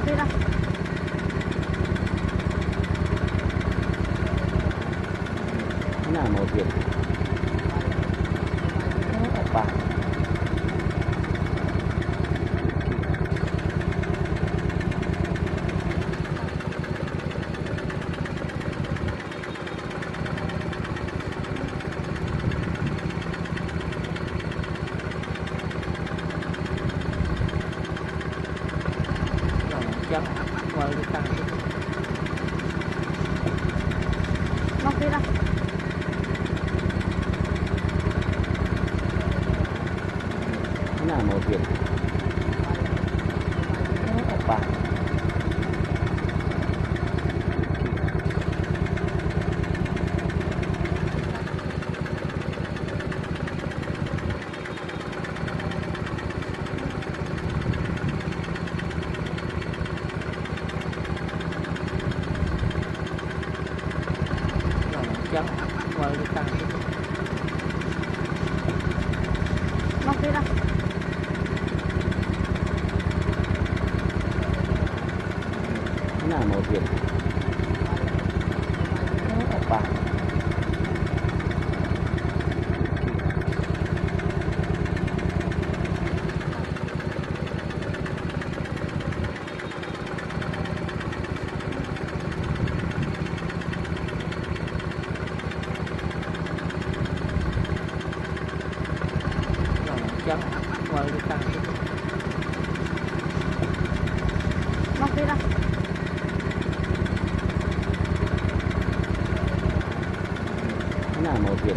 Mira, Nào một việc apa trắng ngoài cái tăng mira, nào một việc apa trắng ngoài cái tăng mira, nào một việc apa trắng ngoài cái tăng mira, nào một việc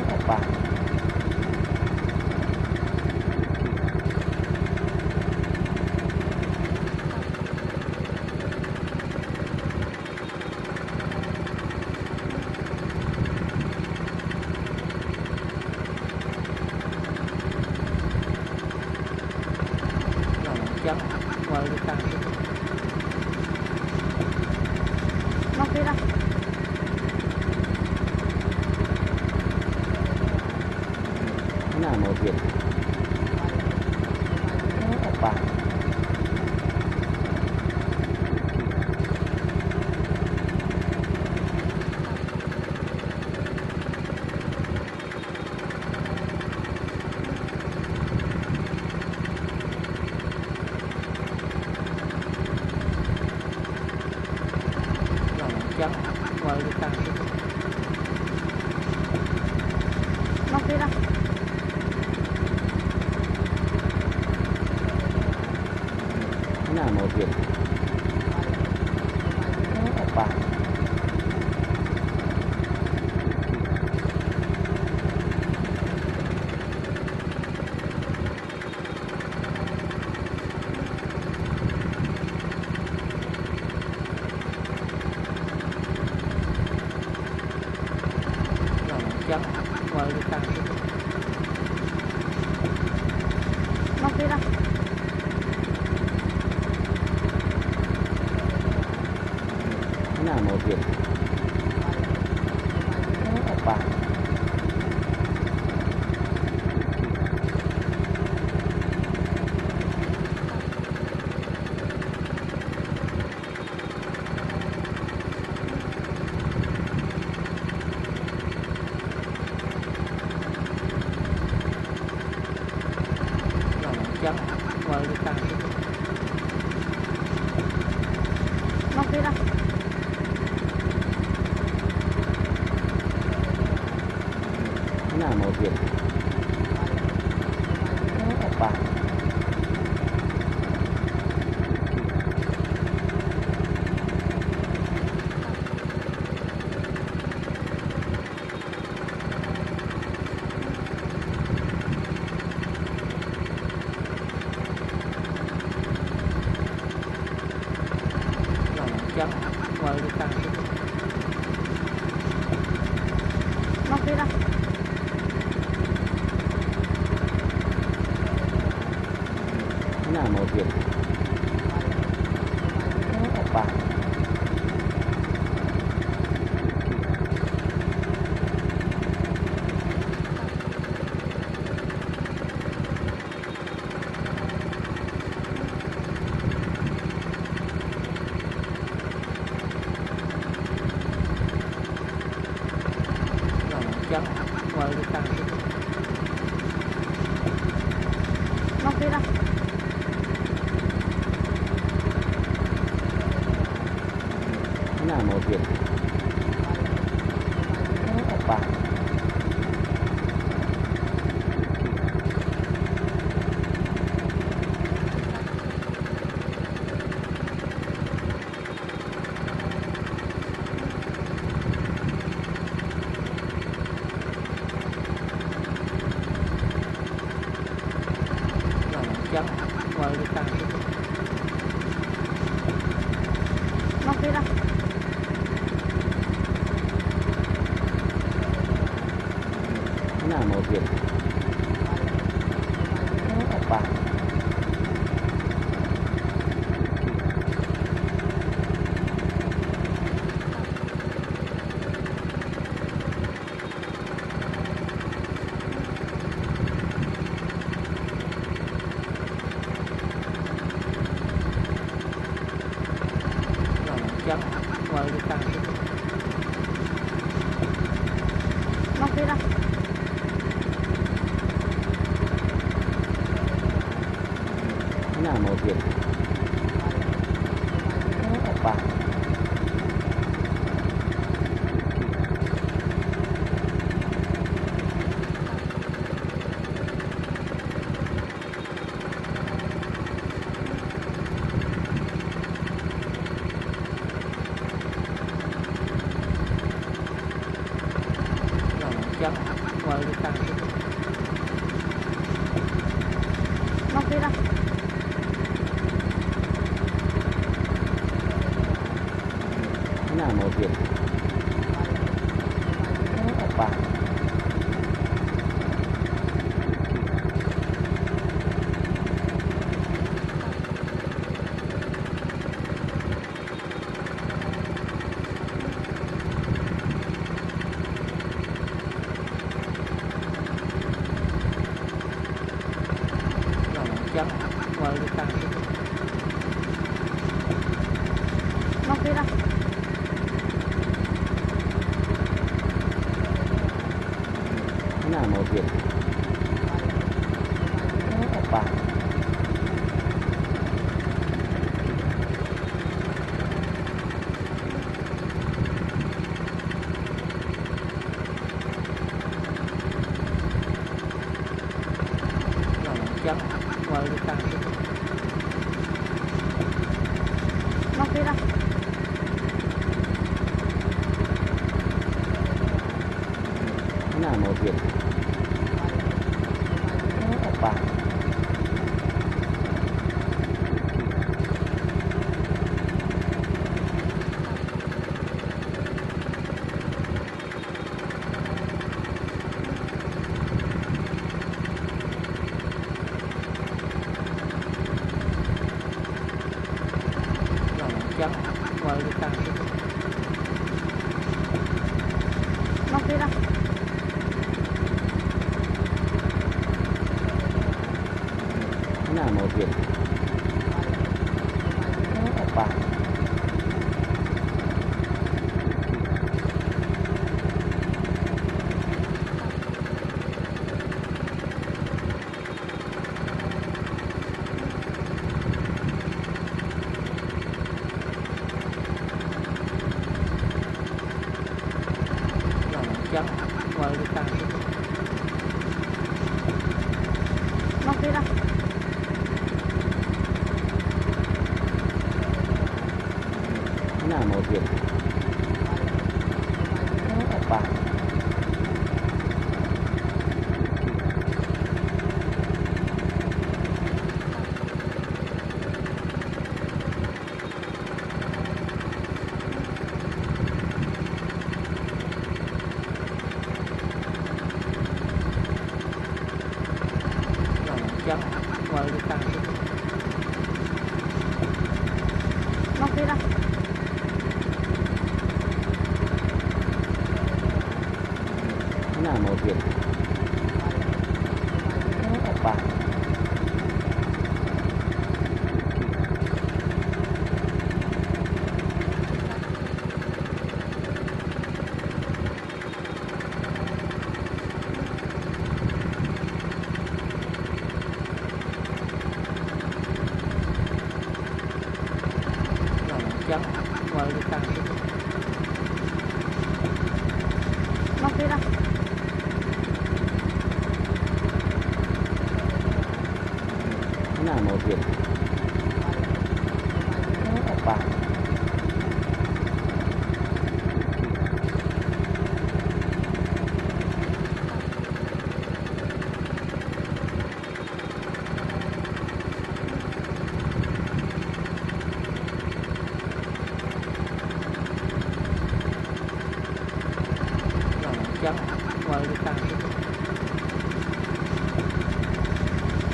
apa trắng ngoài cái tăng mira, nào một việc apa trắng ngoài cái tăng mira, nào một việc apa trắng ngoài cái tăng mira, nào một việc apa trắng ngoài cái tăng mira, nào một việc apa trắng ngoài cái tăng mira, nào một việc apa mau pirang Mana mobil? Apa? Yang kualitas mau pirang Mana mobil? Apa? Yang kualitas mau pirang Mana mobil? Apa? Yang kualitas mau pirang Mana mobil? Apa? Yang kualitas mau pirang Mana mobil? Apa? Yang kualitas mau pirang Mana mobil? Apa? Yang kualitas mau pirang Mana mobil? Apa? Yang kualitas mau pirang Mana mobil? Apa? Yang kualitas mau pirang Mana mobil? Apa? Mana mau bil? Apa? Yang kualitas itu.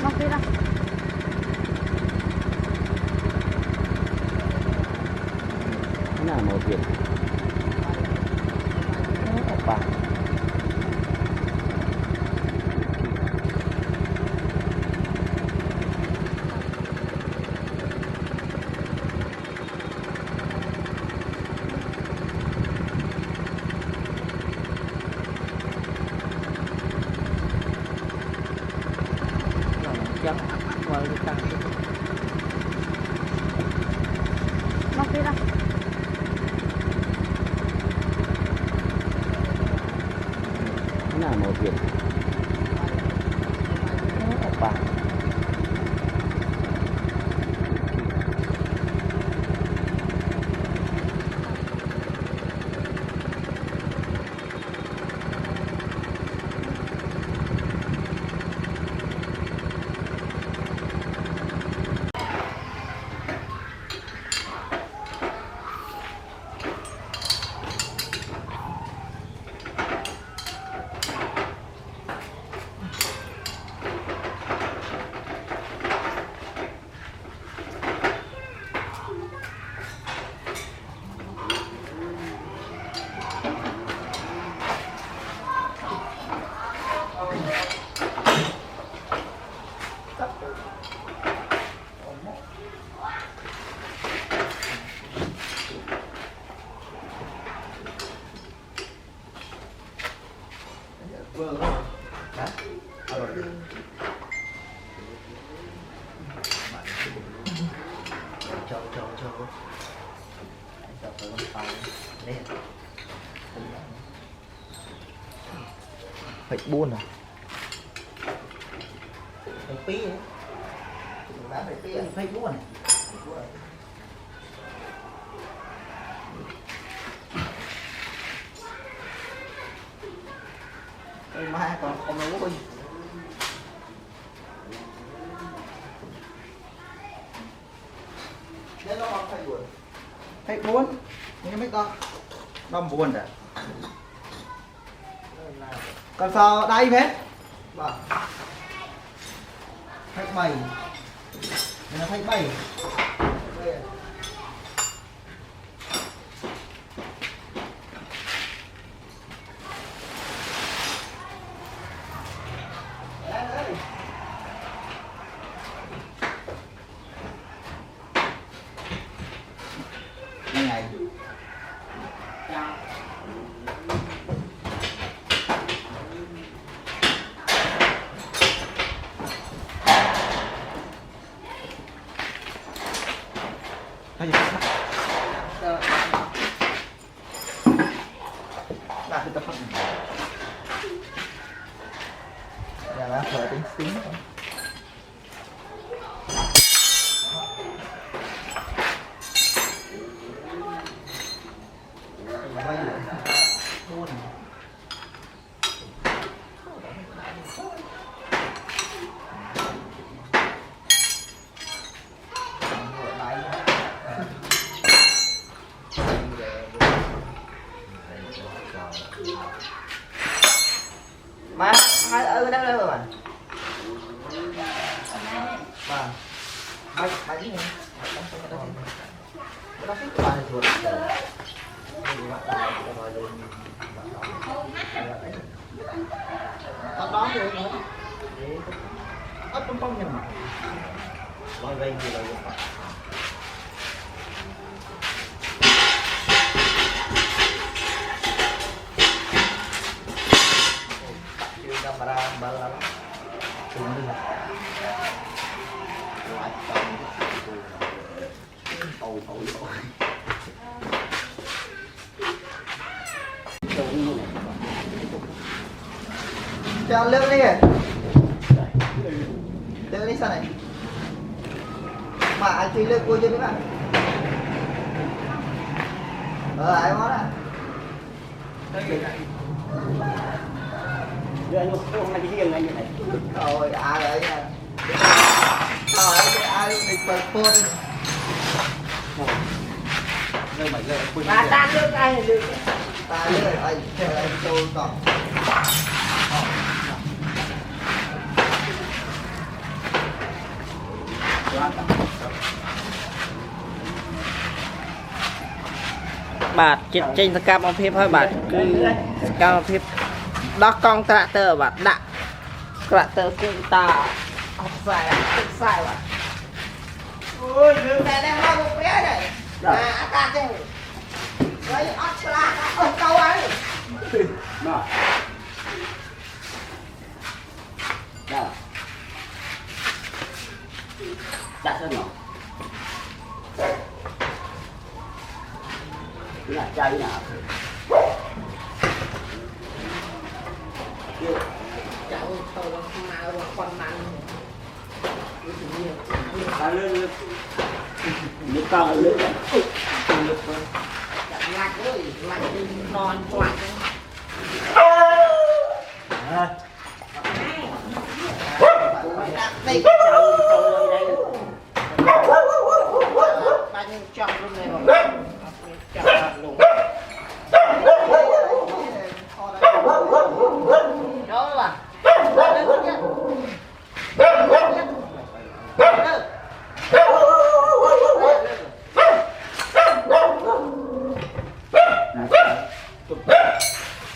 Makira. Mana mau bil? Apa? Yang kualitas itu. Makira. Mana mau bil? Apa? Phải buôn à? Phải pí à? Phải pí à? Phải buôn à? Cái ma còn không nấu đi. Thế nó không phải buồn. Phải buồn. Nhưng mấy con đông buồn à? Còn sao đây hết? Vâng. Thấy bầy. Nó thấy bầy. Này. Là kita pakai. Ya lah, berarti sting. Mà hai ở đâu đâu mà. Vâng. Mấy mấy này. Nó thích bài chuột. Đó thì nữa. Ấp trong nhưng mà. Lôi về gì là camera balal ini Jangan lihat nih ya. Lihat ini sana. mà ai truy lên cô chưa biết à ai món à giờ anh không này cái riêng anh như này rồi ai đấy nha trời ai mình ปิด phone nơi mà giờ quên ta tan nước ai là được ta nước anh trôi cònបាទចិត្តចេញសកម្មភាពហើយបាទគឺសកម្មភាពដោះកង់ត្រាក់ទ័របាទដាក់ត្រាក់ទ័រគឺតាអត់ខ្សែទឹកខ្សែបាទ ôi đường này đang lo một bé này à ta chứ lấy ớt la ớt câu ấy đó đó đặt lên nó cái này chai cái nào cháu tôi không nào con mặn ta lên nước to nước nước lạnh ơi lạnh đi non choạc đây bao nhiêu chọn luôn này mà chọn luôn đó là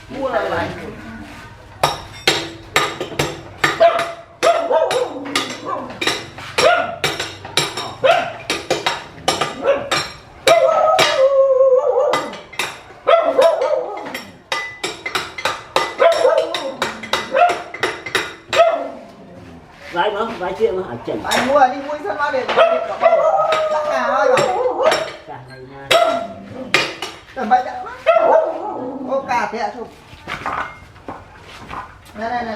mua lại vài mà vài chuyện mà ở chỉnh anh mua đi mua sân ba để cả bầu đã cả ơi rồi cả này nha tầm bậy đã ô cả thế chụp này này này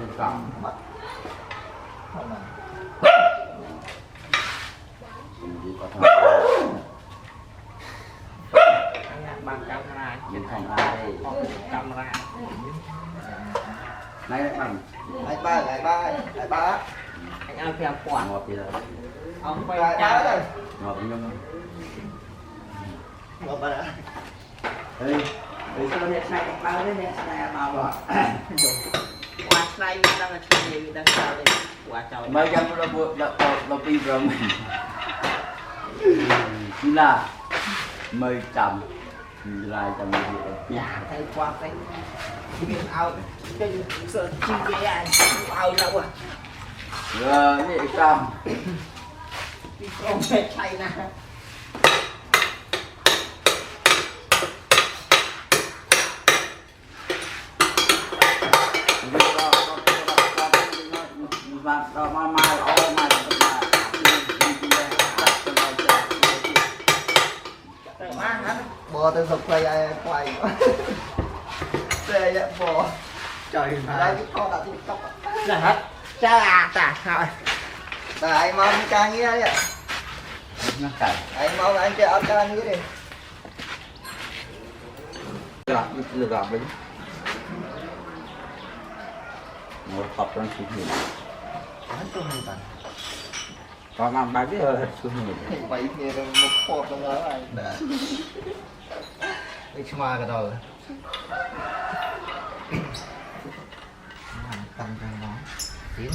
đừng còn bằng camera mình không ai camera này bằng lại ba anh ăn theo quả ngọt thì là ông quay lại ba cha rồi ngọt nhưng ngọt ba đã ê ê sao đẹp này bao đấy đẹp này bao rồi quả này đang là chuyện gì đang sao đây quả trời mấy trăm nó đi rồi mình chỉ là mấy trăm lại trăm dạ thấy qua cái miếng ao cái sợ chi cái ai ao đâu à rồi vậy trăm cái con mẹ chay nè bò tôi dục quay ai quay xe vậy bò trời đây cái con đã đi tóc là hết cha à trả rồi tại anh mau đi ca nghĩa đi nó cày anh mau anh chơi ăn ca nghĩa đi được gặp đấy một tập đang chụp hình còn làm bài biết rồi chụp hình vậy thì một hộp trong đó này đi xoa cái đầu tăng cái món tiếng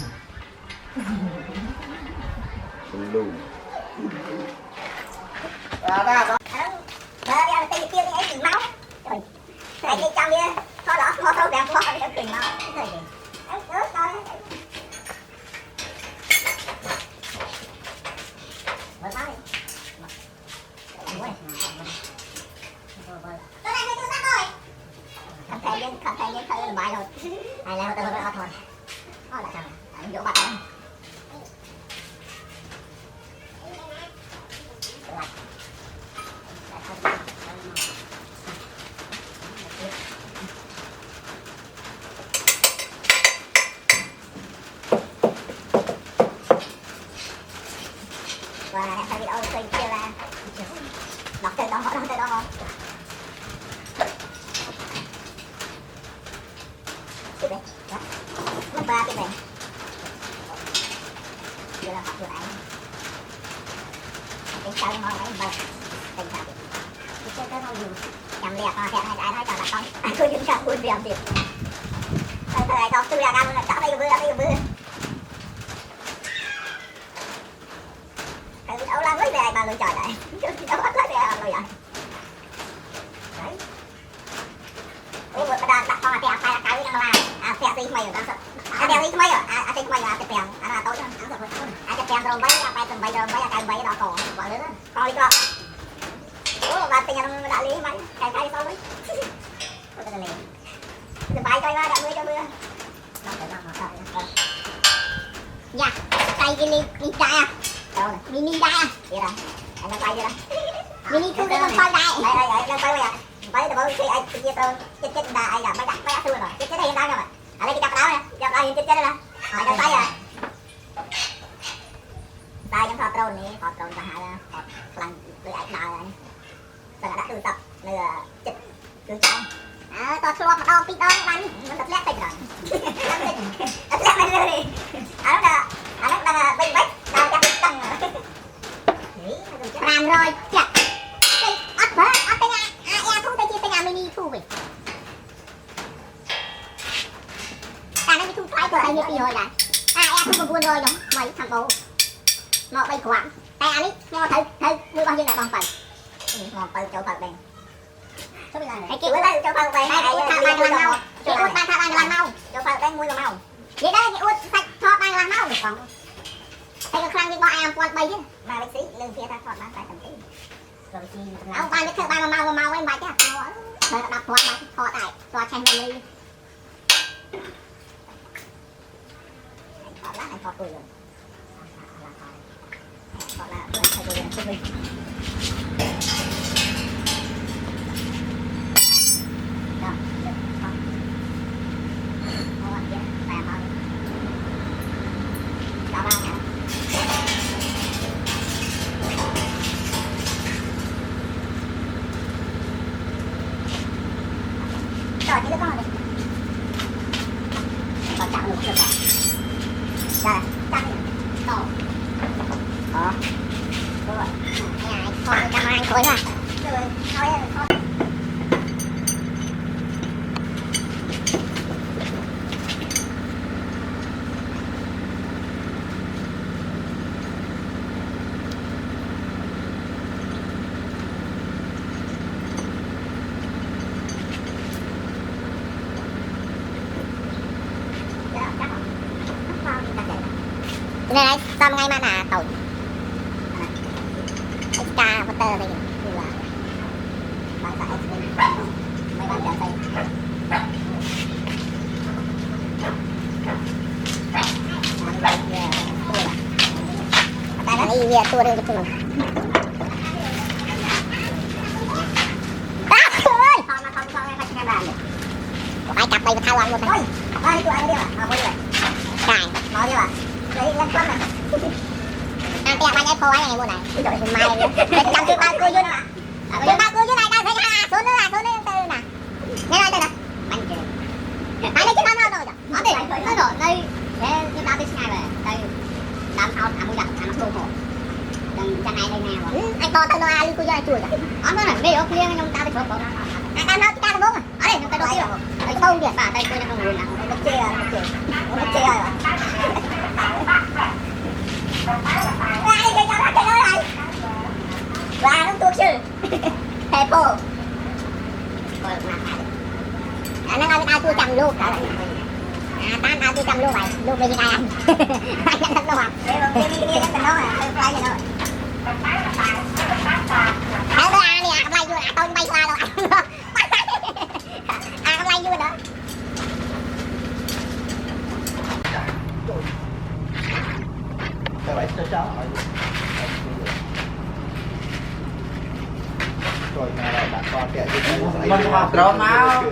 sung lùn ra đó Đây kia thì ấy chừng máu. Rồi. Này đi trong kia, thôi đó, thôi đẹp quá đi chừng máu. Cái gì? Đấy, coi. Bớt máu đi. Tôi đang đi sát rồi. Không thể với thời bài rồi. Này là tôi thôi. Thôi là sao? Anh vô bắt em. xây kia là đọc tới đó không cái này nó ba cái này giờ là học vừa lại cái sao ngon đấy ba tình sao cái chơi nó dùng nhầm liệt mà kẹt này đại nói là con tôi dùng sao buồn việc thời con tôi là ăn là chó đây bữa đâu làm với về bà lựa chọn lại đâu bắt lấy về rồi vậy đấy ủa bữa đặt con là tẹo tay là cái là tẹo tí mày rồi tẹo tí mày rồi tí mày là tẹo là tối tẹo rồi mấy là từng bay rồi mấy là cái bay đó còn gọi lớn coi đi con ủa bà tiền nó đã lý mấy cái sao đấy ủa cái này cái bay coi ra đã mưa cho mưa dạ tay cái ly chai à mini đai à vậy rồi anh đang quay vậy đó mini thu cái con quay đai đây đang quay vậy quay từ bao khi ai chia tôi chết đai là mấy đặt tôi rồi chết đây đang rồi ở đây cái cặp áo nè cặp áo chết đây nè hỏi đang quay rồi tay trong thọt tròn này thọt tròn cả hai thọt lăn với ảnh đai này rồi đã từ tập này là chết từ trong tôi xua một đau pít đau bắn nó tập lép tay rồi tập lép này rồi nó là bị bách đau chắc tăng làm rồi chặt ớt bớt ớt tay nhà e thu tay chia tay nhà mini thu vậy ta nó bị thu phải của tay như rồi lại e thu còn buồn rồi đúng mấy thằng bố một bay khoảng tay anh ấy nho thử mua bao nhiêu là bằng phần ngon từ chỗ phật đây cái kiểu đây chỗ phật đây thằng đang làm mau cái út đang thằng đang làm mau chỗ phật đang mua làm mau vậy đó cái út sạch thọ đang làm mau còn thấy cái khăn đi qua em quan bay chứ mà bác sĩ lương phía ta thọ bán tại tầm tí rồi chi ông ban cái ban mà mau em bài chứ rồi đập thọ mà thọ tại thọ chen lên đi thọ lá anh thọ tôi rồi thọ là tôi thọ tôi là mình rồi cái đứa con này còn chạm được chưa cả rồi chạm đi tổ đúng rồi nhà thôi chạm anh thôi ra rồi thôi này này xong ngay mà là tàu extra water đây như là bạn xài mấy bạn chờ đây ta là đi tua đây cho mình ơi không mà không ai cái bàn ai cặp đây mà thao ăn luôn thôi ơi tụi anh đi à quên rồi cài nói đi à đấy lên con này ăn tiệc anh em phô anh này mua này rồi mai chăm chú ba cô vô nè ba cô vô này đang thấy số nữa từ nè nghe nói đây nè bánh kìa bánh này chứ bao đâu rồi ở đây nó rồi đây để chúng ta biết ngay về đây làm sao thả mũi giặt thả mắt khô đừng chân này đây nè anh to tao nói cô vô này chui rồi ở nó này đây ở kia chúng ta biết số anh đang nói chúng ta đúng ở đây chúng ta đâu đây không được bà đây tôi đang ngồi nè nó chê rồi và nó tuột chứ Pepo nó nói tao tôi chăm luôn tao tôi chăm luôn mày luôn về như này anh nhận thật đâu à cái nó à phải vậy thôi thấy tôi ăn đi bay vui tôi bay qua đâu ăn bay vui nữa các bạn cháu rồi mà lại bạn con kệ mình học rồi máu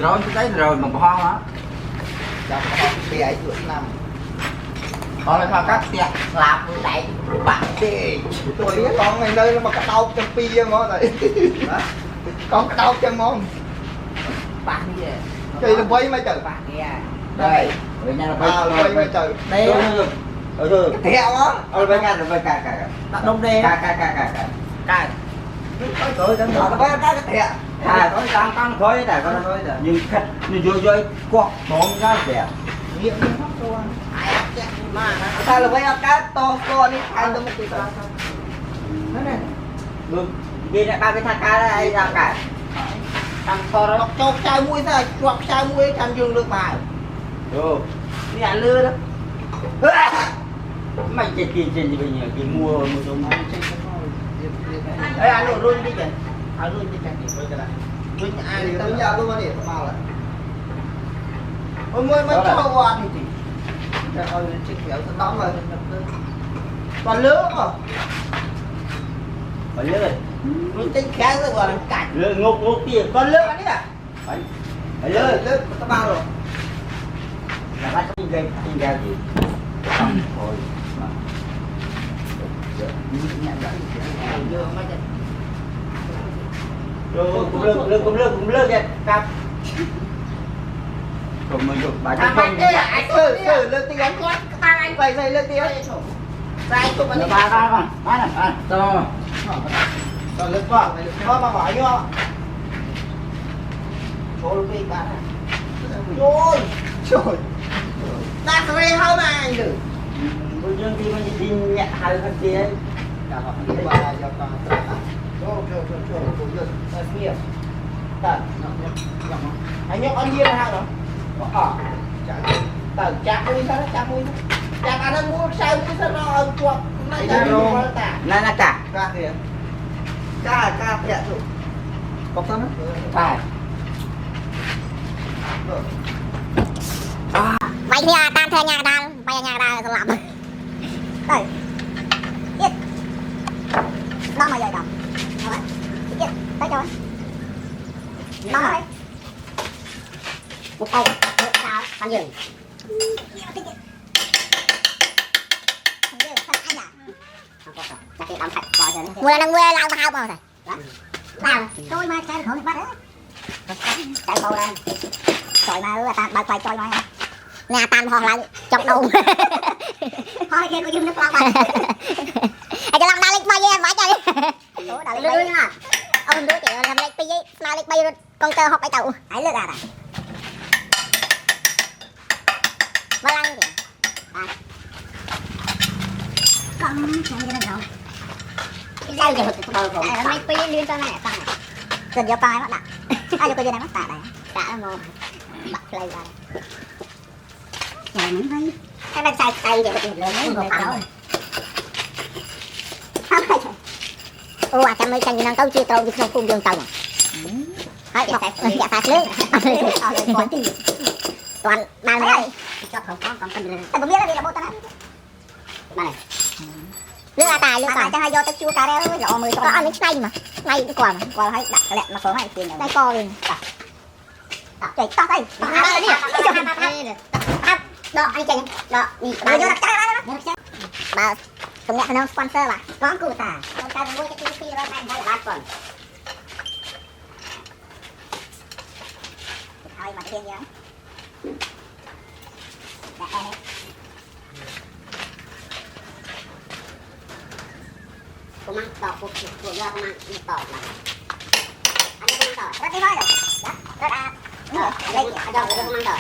rồi cái đấy rồi mà ho hả trong ho cái ấy tuổi năm còn là thằng các tiệm làm đại bạn đi tôi biết con ngày đây mà cái đau trong pi ngon rồi con cái đau chân ngon bạn gì chơi là quay mấy trời bạn kia đây ở nhà là quay mấy trời đây rồi theo á ở bên nhà rồi bên cả đông đê cả tôi đang nói với cái thiệt tôi đang tăng thôi tại con thôi nhưng khách nhưng rồi quạt bóng ra kìa miệng nó hấp to mà sao là với cái to đi ăn tôi một tí thôi này được đi lại ba cái thằng cá đây ra cả thằng to đó cho chai muối ra chuột chai muối tham dương được bài ừ đi ăn lưa đó mày chết tiền gì bây giờ thì mua đồ ăn ấy ăn luôn luôn đi kìa ăn luôn đi kìa với cái này với ai thì tới nhà luôn mà để bao lại ôi mới cho qua thì để coi chiếc kéo nó đóng rồi còn lứa mà phải lứa rồi nó tính khá rồi còn cảnh lứa ngục tiền còn lứa cái đấy à phải lứa lứa nó bao rồi là bắt tin game gì thôi cũng lơ kìa cặp còn mình được bà à bạn đây là anh xử lơ tiếng con ba anh vậy dây lơ tiếng sai tụi mình ba này to rồi lơ con này con mà hỏi nhá chỗ lúc đi bạn ôi trời ta có đây không mà anh được bây giờ thì mình đi nhặt hai con kia cả họ đi qua cho con cho cũng được nhiều tận anh nhóc ăn nhiều hả nó tận chạc mũi sao chạc mũi chạc ăn mua sao mũi sao nó chuột này là cả ca kìa ca thiệt rồi có sao nữa phải vậy thì tam thuê nhà đang bây giờ nhà đang làm đây chết đó mà giờ đâu chết tới rồi đó rồi một tay sao con dừng mùa là lao bao bao rồi nào tôi mà chơi không bắt chạy bầu lên trời mà ta bao quay chơi nói nè tam ho lại chọc đầu thôi kia có dưng nước lọc rồi ai cho làm đa lịch bay phải chơi đa lịch bay nha ông đứa chị làm lịch bay đa lịch bay con tơ học bay tàu hãy lừa gạt à ba lăng kìa con chơi cái này rồi cái gì mà tao không à lịch bay liên cho này con này cần vô coi mất đặt ai cho coi này mất tạ này tạ nó bật lên ra trời mình hay cái bên sai tay vậy thì lớn hơn một rồi ủa chăm mấy chanh năng câu chia trâu không phun dương tàu hết dạ sạch nước toàn ba này cho không có còn cần tôi không biết là gì là bột tao ba này lương tài cho hai vô tới chua cà reo rõ 10 con ăn cái mà ngay cái quả hay đặt cái lẹ mà số này tiền đây co liền chạy to đây đó anh chạy đó đi bà vô đặt trái bà công nhận nó sponsor bà có cụ tả con trai mua cái tivi đó anh thấy là 3 tuần thôi mà tiền nhớ cô mang tỏ của do cô mang tỏ là anh cô mang tỏ rất đi thôi rồi rất đây do cô mang tỏ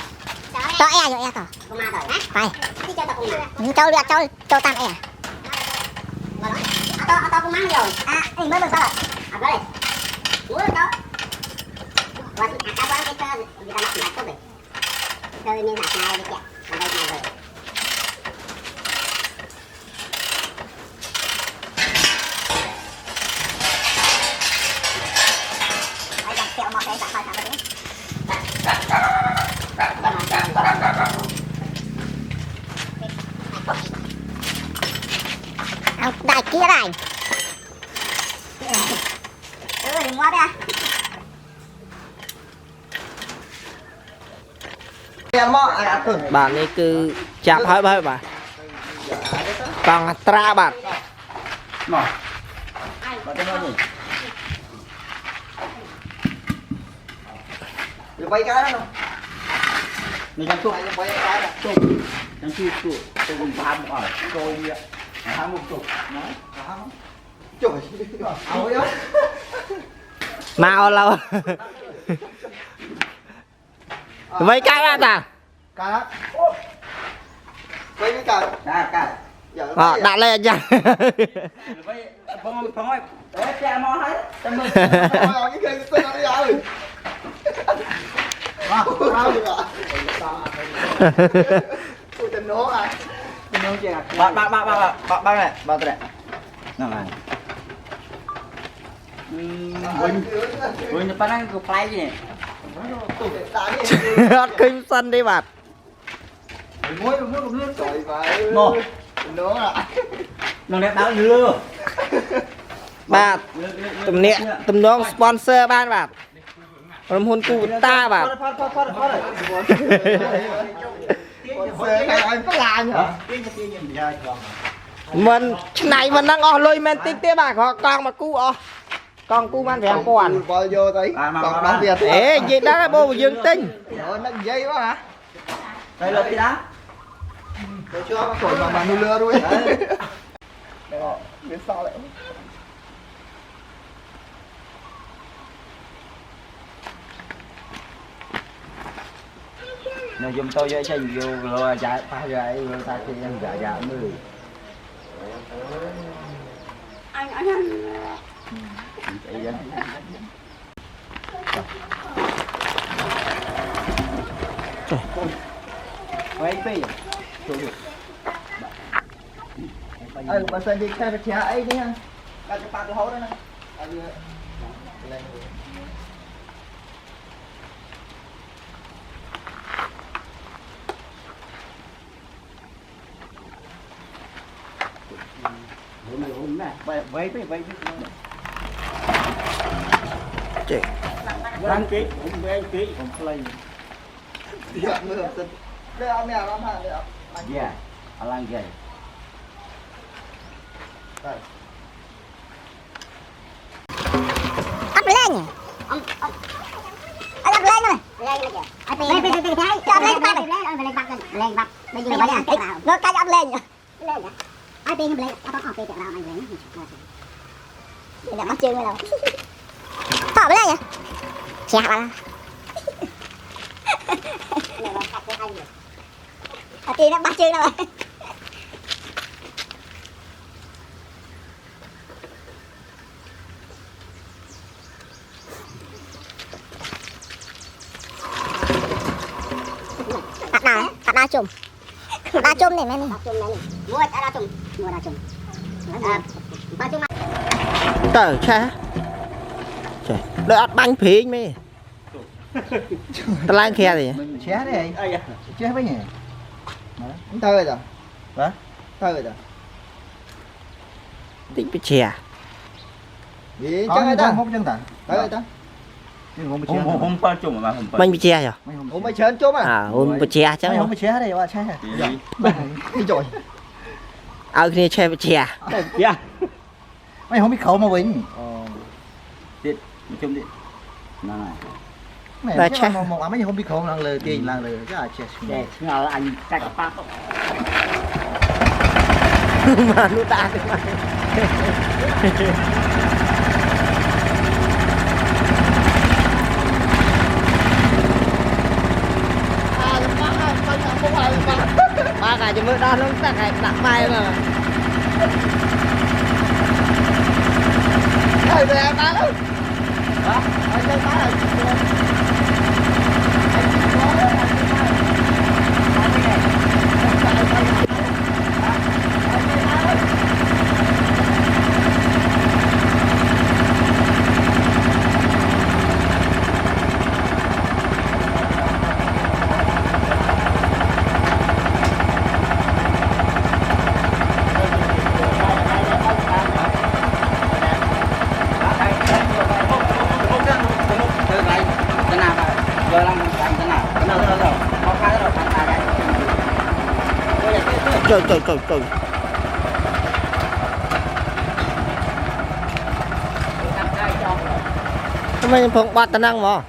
cho e rồi e tỏ cô mang tỏ phải đi cho tao cô mang cho tam e tao cô mang rồi anh mới được sao rồi cái này muốn được đâu và tao có cái tơ người ta mặc lại tốt rồi tơ miếng hạt nào đi kẹt ở đây này rồi kẹo mọt đây phải thằng đấy đại kia này đừng qua đây bạn này cứ chạp hơi bà còn tra bạc mà bà tên nói gì Rồi bay cái đó không? người trong chụp Bay cái đó. chụp trong chụp tôi cùng ba một ở rồi đi ạ hai một chụp nói Trời. Áo ấy. nào lâu vậy cái đó ta Cá. Bay cái cá. cả đã lên nha phong ơi để cha mò hết tâm ơi Cái kia tôi nói rồi. Sao vậy ạ? Ôi tình nó à. Tình nó chè. ba này ba này này Wih, depan ke play ni. Hot kinh sân đi bạn Muối luôn trời vậy. Nô. Nó à. Nó đẹp đáo dưa. bạn tụm nè tụm nong sponsor ban bạn làm hôn cu ta bạn Anh có làm hả? mình này mình đang ở lôi men tích tế bạn họ con mà cu con cu man vẻ còn Bao vô tí. Còn đóng Việt. ê gì đó là bố dương tinh Nó dây quá hả? Đây là cái đó. Tôi chưa có tuổi mà nuôi lừa đuôi. Biết sao lại. Nó dùng tôi với chân vô rồi chạy phải rồi rồi ta thì em dạ người. Anh Chạy vậy. Quay phi. Bà xem đi khai bạch ấy đi ha. Bà cho bà tôi hố đó nè. Quay phi. chị Đăng ký, cũng play. Dạ, mưa hợp sinh. Đây ông mèo lắm hả? Đây ông. Yeah, alang gay. Up lên nhỉ? Anh up lên rồi. Lên kìa. Anh lên cái cho lên cái lên lên bắt lên bắt. Bây giờ nó lên cái nào. Nó cái up lên nhỉ? Lên nhỉ? Ai tiền lên, tao có tiền nào anh lên. Để bắt chân đâu. Thỏ lên nhỉ? Chè bạn. Tiền nó bắt chân đâu rồi. Đa chùm này mấy mua đa chùm trời cha trời đợi ăn bánh phí mày ta lang khe gì Ché đi. Ché với nhỉ? Thôi rồi. Hả? Thôi rồi. tính bị chè Gì chắc ta. Không chân ta. Tới rồi ta. Không bao chung mà không. mình bị chè rồi Ủa mày chén chốt à? à ôn bị chè chứ Mày không bị ché đây mà ché. Đi rồi. ở kia chè bị chè Yeah. Mày không biết khẩu mà Vinh. Điện, chung điện. Này. Mày chắc một mày không biết khẩu lần lừa tiền lần lừa cái là ché. Để ngờ anh cách pa. mà nó ta ba ngày cho mới đo nó ta ngày đặt mai mà Thôi về em bán luôn. Đó, anh lên bán rồi. Cái nào trời mày phong bát tân năng mà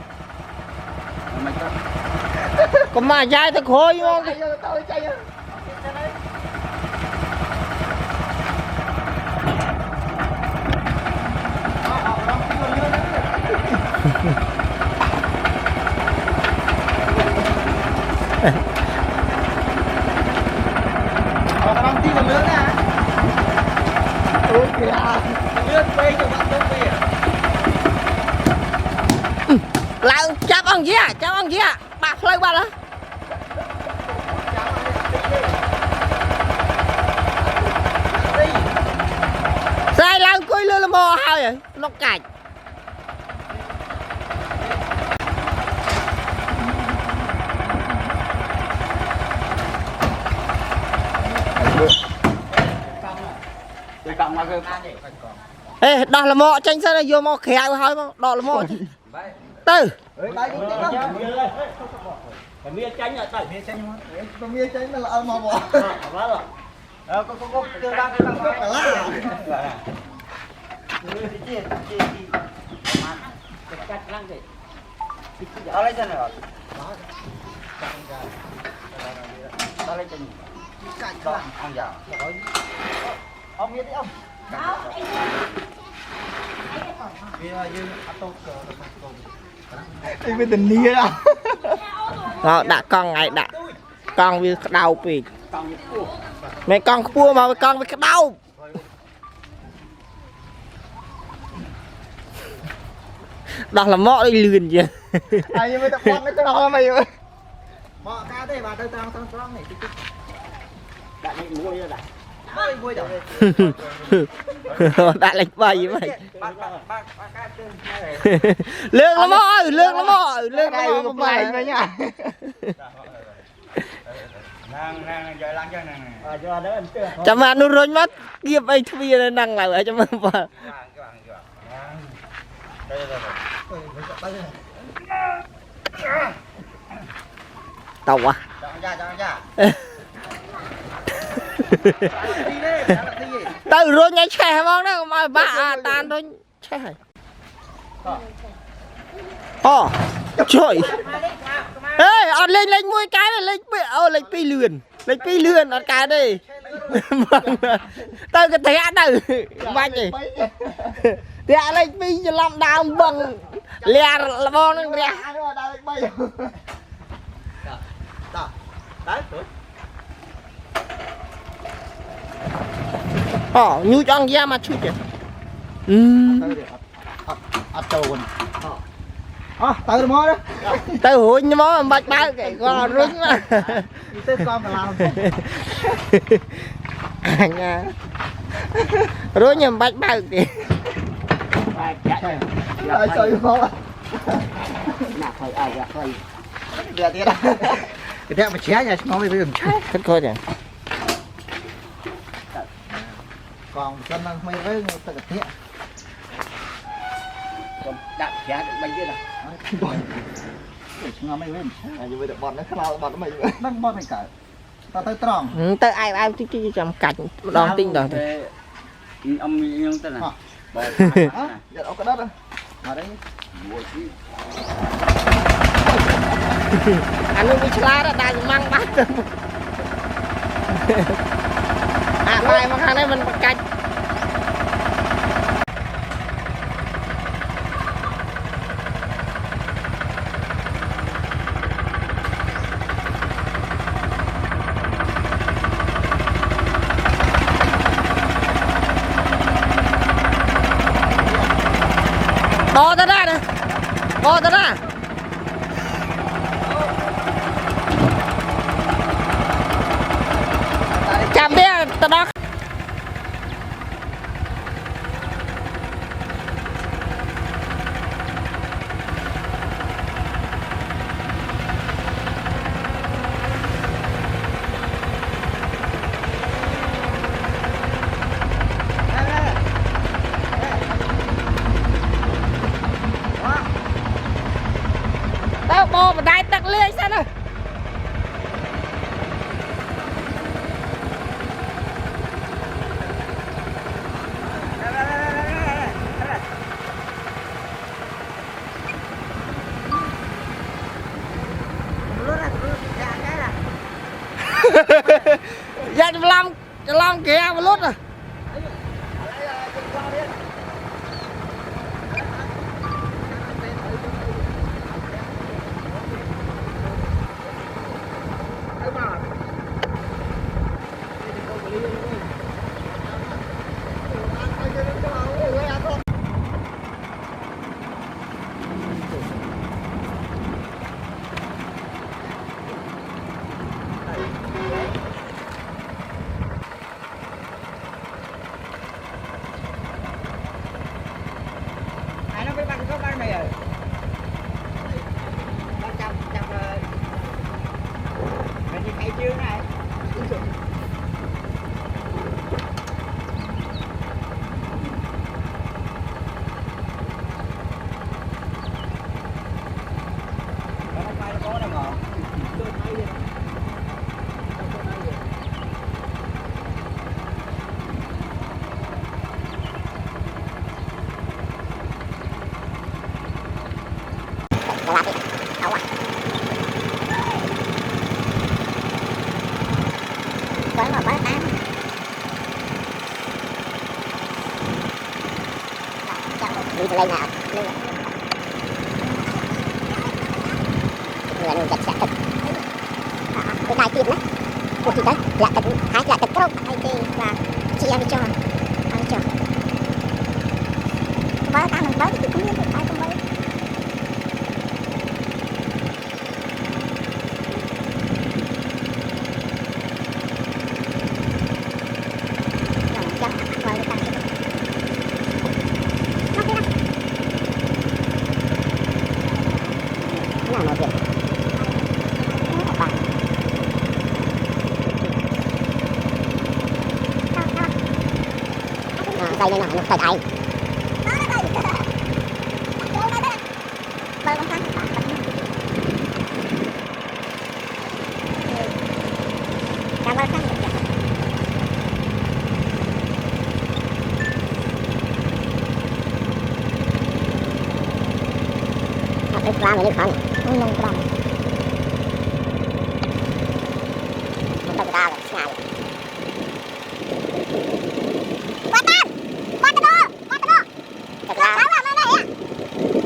có mà dài thì khôi không Orang ti lươn nè. Ôi kìa. Lươn bay cho bạn tốt kìa. lại chắp ông gì à bạc lên bạn đó sai lang coi lơ là mò hai vậy nó cạch Để cộng mà ê đó là mò tranh sao này vô mò khéo hơi mà đó là mò từ Bay đi tí không? mía chanh rồi tay. Con mía chén nó là ăn mò bò. Quá rồi. Có tương đương Phải lá. cắt lăng gì. Ở lấy chân này rồi. Ở lấy chân. Cạnh Đó, đó. ăn vào. Ông biết đi ông. Đi với tình nia đó. đó đã con ngày đã con với đau vì Còn cua. mày con cua mà con với cái đau đó là mọ đi lườn gì Ai như mấy tập con cái đó mày ơi. Mọ ca đây bà tôi tăng này. Đã đi mua đi rồi. Ôi vui đâu. đã lệch bay với mày Ba cái chân này. lương lắm ơi lương lắm ơi lương Đây lắm một bài mà nha. Nàng giờ lăng chân này. Cho đỡ anh chưa. chăm ăn nó rơi mất kia bay thui này năng lại ở chăm ăn vào tàu à Cho ra. từ rồi nhảy xe mong đó mà bà tan thôi xe trời ê ăn lên mui cái này lên pi lươn ăn cái đây vâng tao cái thẻ đâu bánh gì thẻ lên pi cho làm đau bằng lè là bon nó lè nhu cho ăn da mà chui kìa Tới rồi mó đó. tới hụi nhưng mà bạch bao cái con rúng mà Tới con mà làm. nha rồi nhưng bạch bao kìa Ai chơi mó. Nạp hơi ai ra hơi. Được tiếc đó. Cái theo mà ché nha, nó mới đừng ché. thích coi kìa Còn chân nó mới với tự tiếc. Đạp chả được bánh kia nào. Nó mới với. Như vậy được bọn nó khá bọn nó mới đang bọn này cả. Ta tới tròn. tới ai chứ trong cạnh đòn tinh đòn Ông nhưng tên là Hả? Giờ ông cái đất đó. Mà đấy. anh nuôi chla đó đang mang bát bài mà hàng này mình cạnh bò ta ra nè bò ta ra chạm đi ta đó dạ cho làm kia mà lút à ai nó biết bắt có bắt mày rồi chập rồi mày đi khai trương này đi lên nào người nuôi chặt chặt thịt cái tai tiêm đấy một thì đấy là thịt hai là thịt trâu hay thì là chị em đi cho bớt ta mình bớt thì cũng biết ai không bớt đây này nó tay tay cái pha này khó này nông pha này nó tao ra rồi xài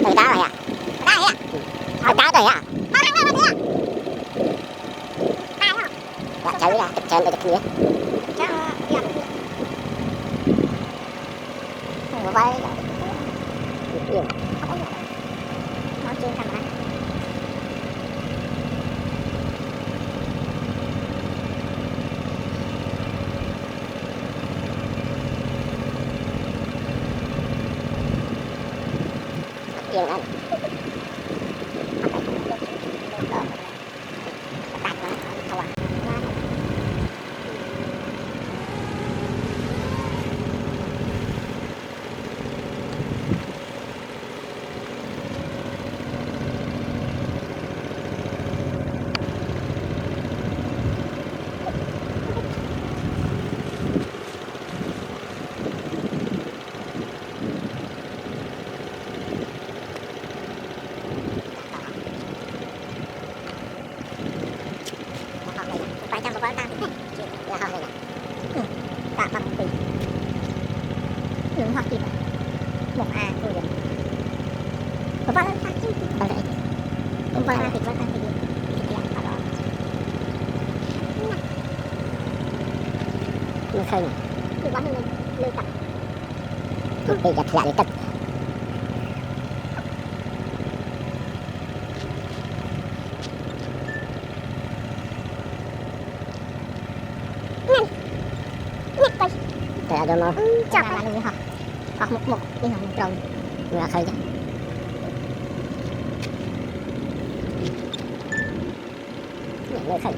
từ đó rồi à? Ở đó rồi à? Dạ cháu ra, chân đây kia. Không có vai. Nhiều. Nó chưa thằng này. Nhiều lắm. Tạ bằng tỷ nướng hoặc kịp một thôi rồi có bao nhiêu chứ bao nhiêu không bao nhiêu thịt bao nhiêu thịt ở đó nó khơi này thì bắn lên lên tập thì gặp lại tập Tại đâu mà chọc là luôn hả? Hoặc một đi học một trồng là khơi chứ. Nơi khơi.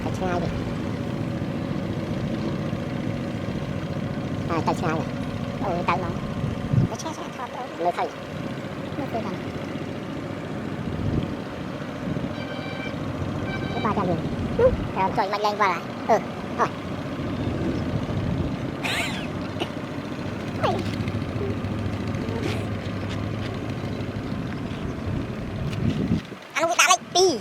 Cái ngay đi. Cái ngay này. Tay nó. Cái xe thoát đâu. Nơi khơi. Nơi khơi này. Cái 300 nghìn. Rồi trời mạnh lên qua lại. Thôi. Ăn cái tạo lên đi.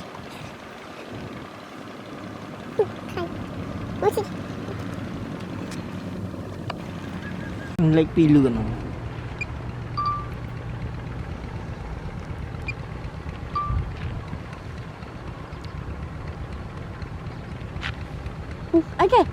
Lấy pi lươn ấy kìa.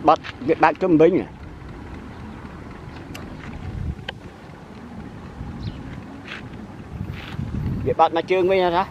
bắt việc bạn trung bình việc bạn mà chưa nguyên ra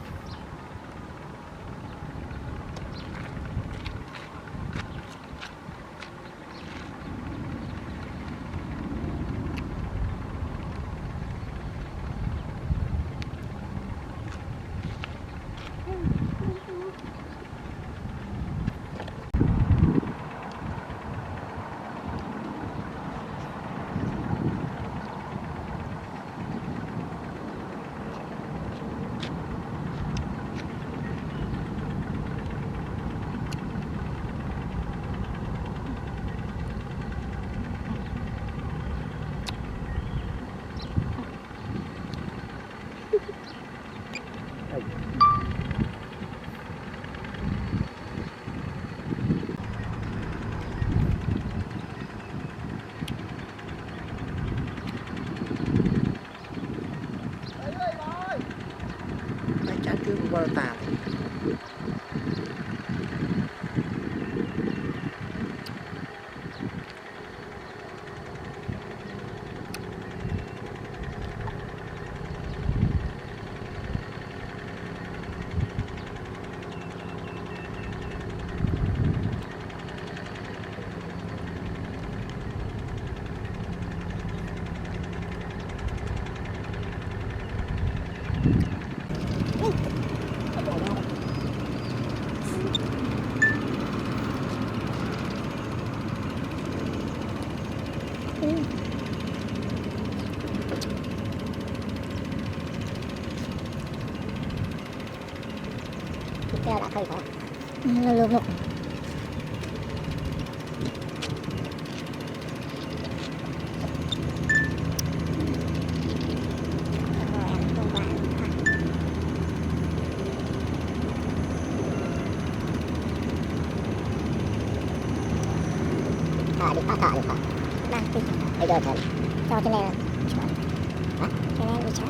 cứ vào tạm Kêu đã khơi rồi. Lượm một. Được thả được. Đang đi. Bây giờ thả. Cho trên này là. Hả? Trên này đi chả.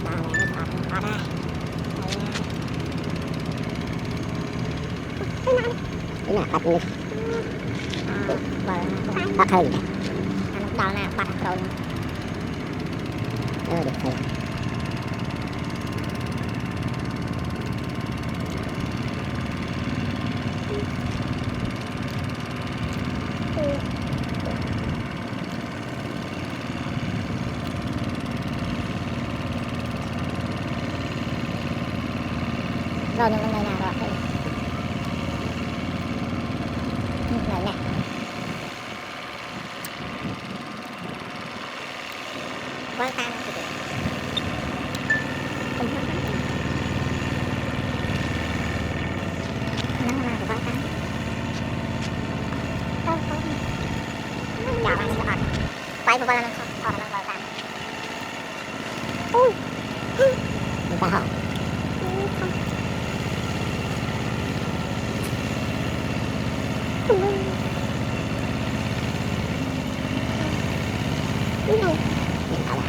Bà này nó thả đây. Ini nak pat ni. Pat hơn. Anak đào nè, pat rồi. Được rồi. Rồi nhưng mà nào rồi. Này nè. Quán tan thì được. Không có tan. Nó là của quán tan. Không. Chào anh các bạn. Quay vào nó không, nó vào tan. Ui. Người ta hỏi. Không. Đúng không? Mình bảo là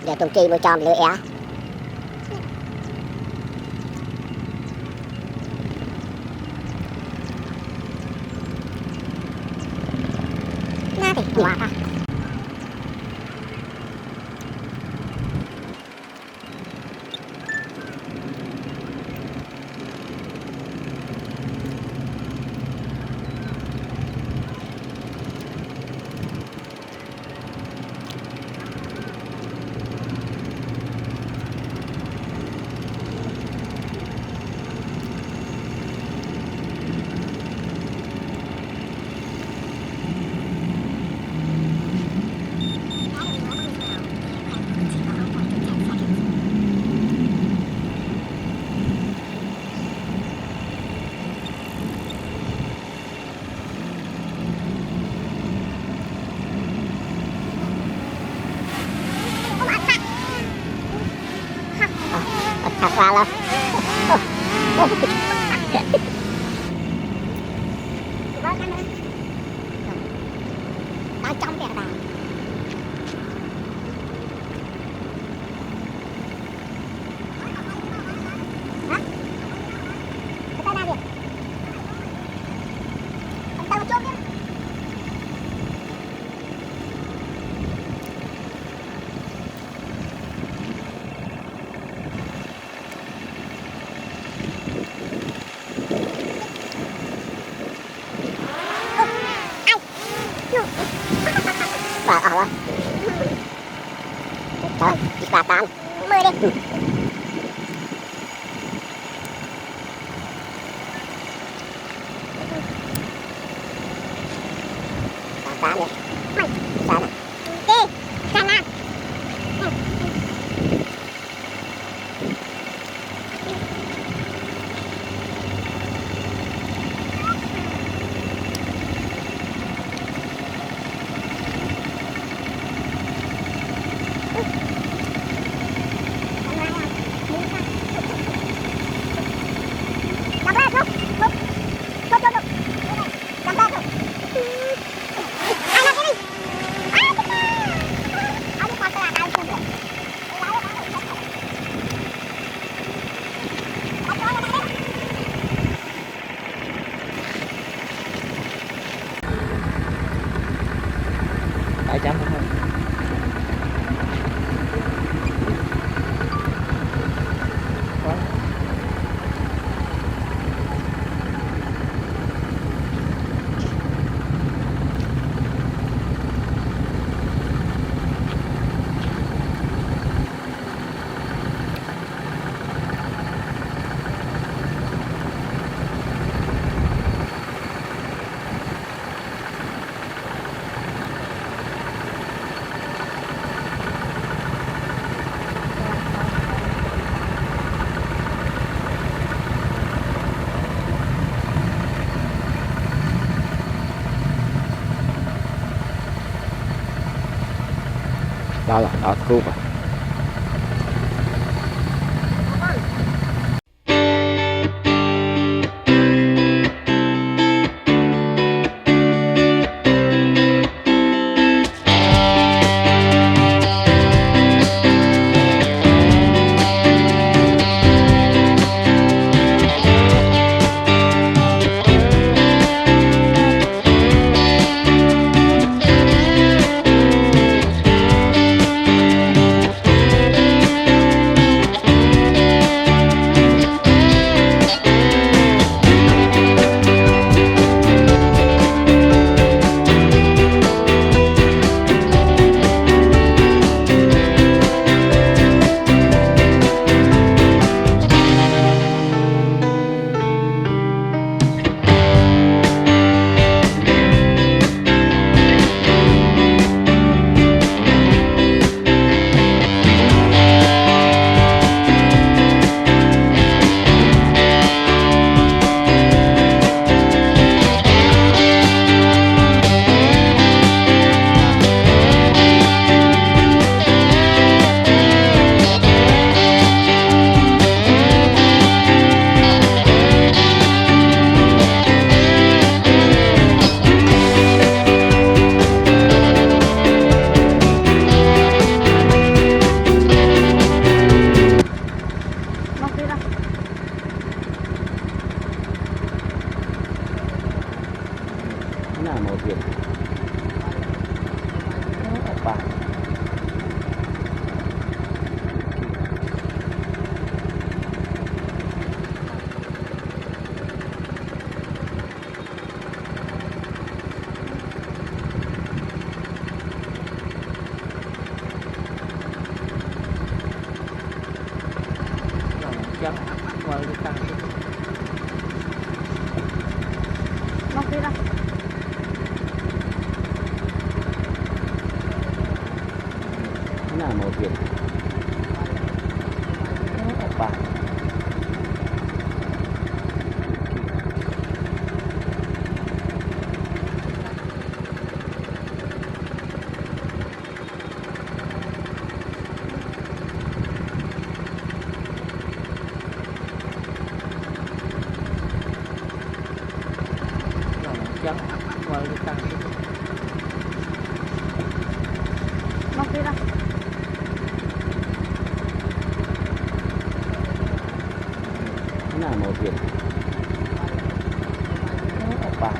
giờ tụi chi mua cho lựa á thì quá ta thật ra luôn đang trong kìa bạn hả? Cái tay nào kìa ông tao chốt kìa bà ở rồi trời chị bà tàn mưa đi bà tàn đi mày sao nè đi sao nè tại chăm thôi đó là đó cứu rồi ngoài cái tăng Mau kia ra. Thế nào màu Việt ba trắng ngoài cái tăng Mau kia ra. thế nào màu Việt ba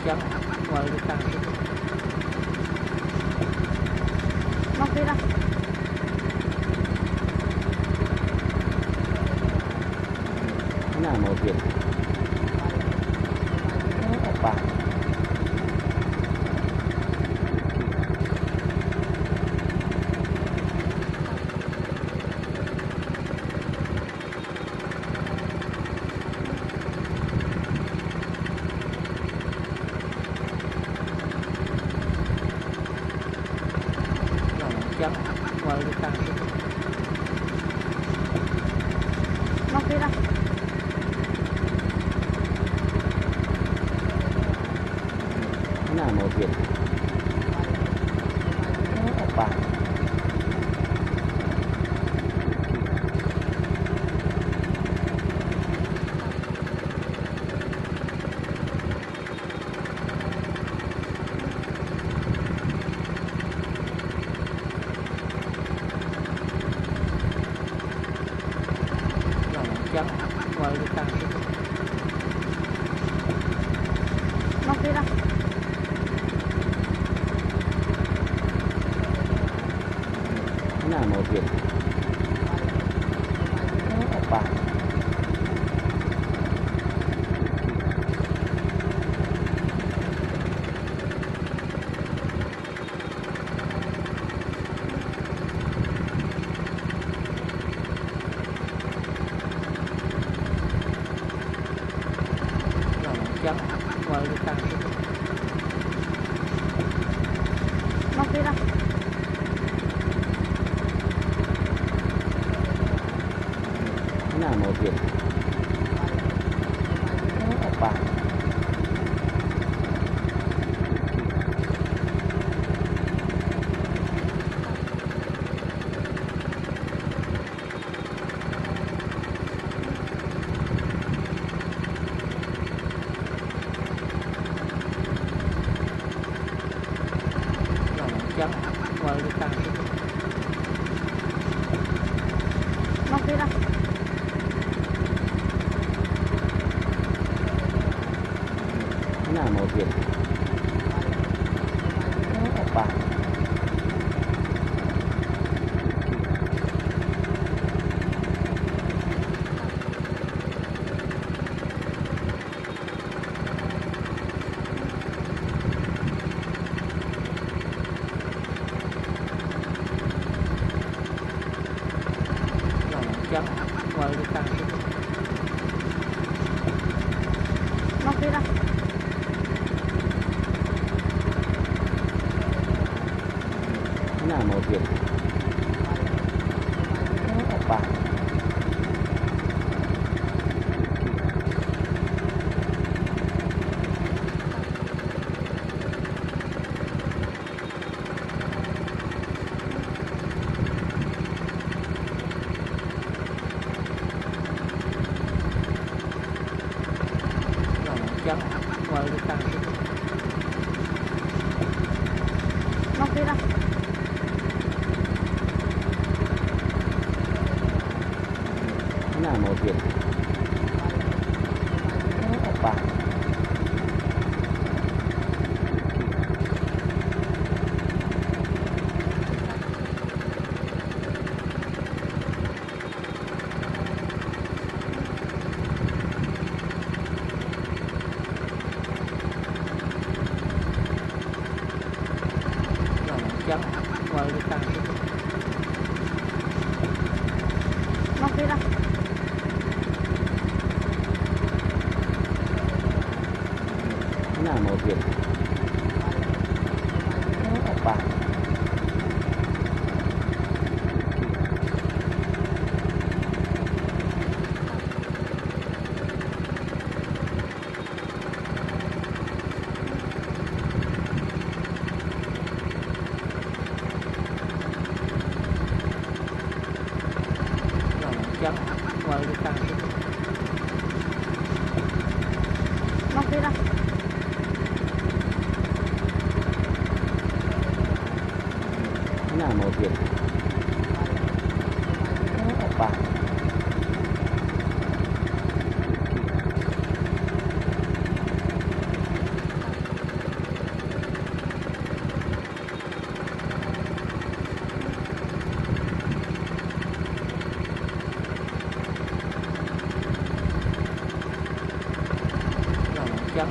trắng ngoài cái tăng Mau kia ra. thế nào màu Việt ba trắng ngoài cái tăng Mau kia ra. thế nào màu Việt ba trắng ngoài cái tăng Mau kia ra. thế nào màu Việt ba trắng ngoài cái tăng Mau kia ra. thế nào màu Việt ba trắng ngoài cái tăng Mau kia ra. thế nào màu Việt ba trắng ngoài cái tăng Mau kia ra. thế nào màu Việt ba trắng ngoài cái tăng Mau kia ra. thế nào màu Việt ba trắng ngoài cái tăng Mọc đi ra. Cái nào màu Việt? bạc trắng ngoài cái tăng Mọc đi ra. Cái nào màu Việt? bạc trắng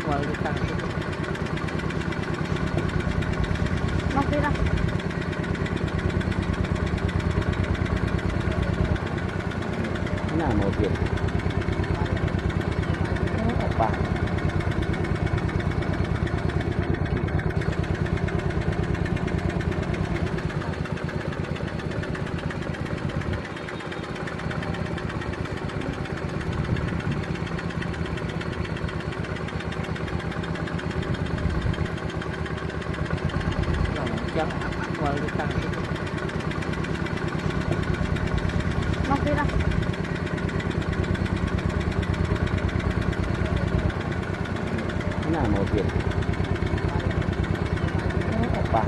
ngoài cái tăng Mọc đi ra. Cái nào màu Việt? bạc trắng ngoài cái tăng Mọc đi ra. Cái nào màu Việt? bạc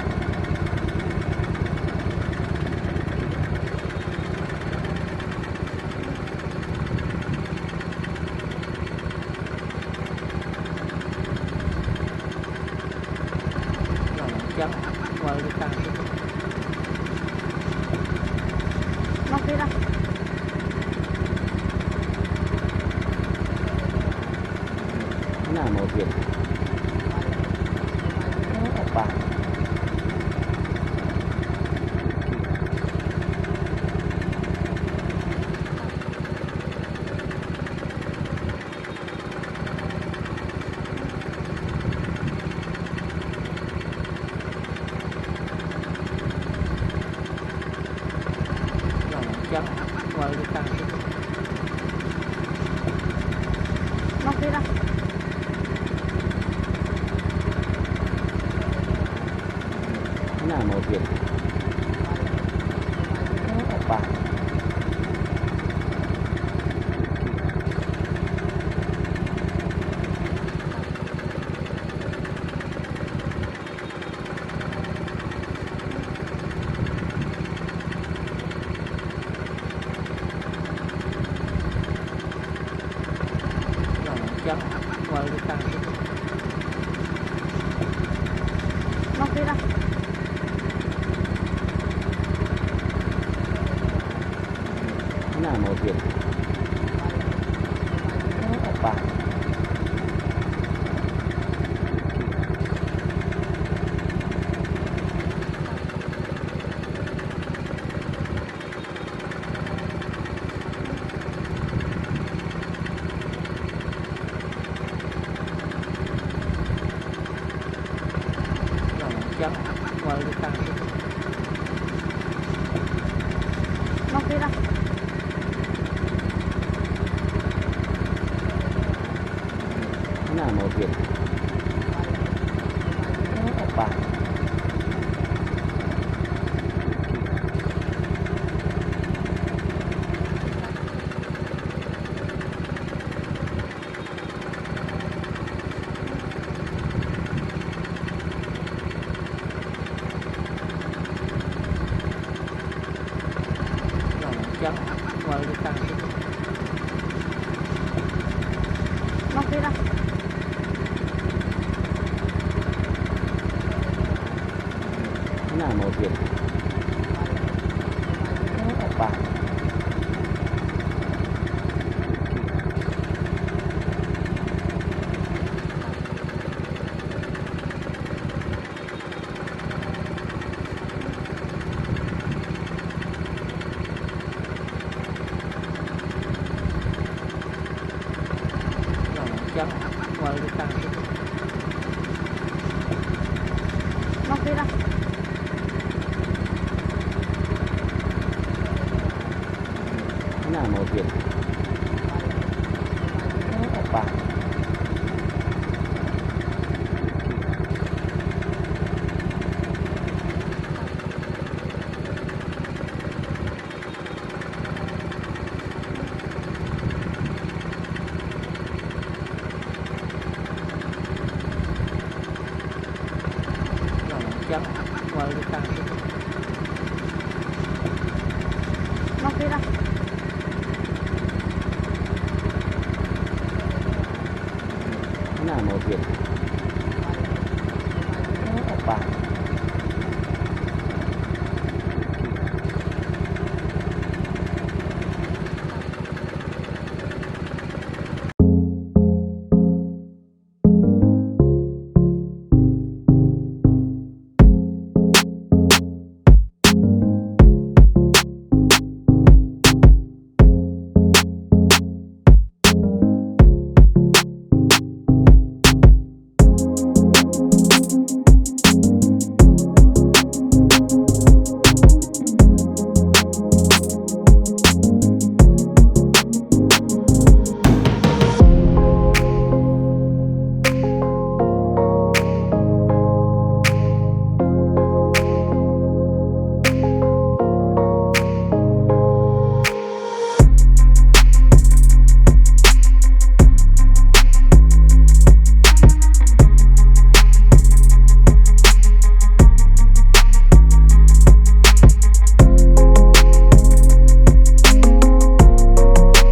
trắng ngoài cái tăng Mọc đi ra. Cái nào màu Việt? bạc trắng ngoài cái tăng Mọc đi ra. Cái nào màu Việt? bạc trắng ngoài cái tăng Mọc đi ra. Cái nào màu Việt? bạc trắng ngoài cái tăng Mọc đi ra. Cái nào màu Việt? bạc trắng ngoài cái tăng Mọc đi ra. Cái nào màu Việt? bạc Mafira. Cái nào màu Việt apa Jangan kualitas. Mafira.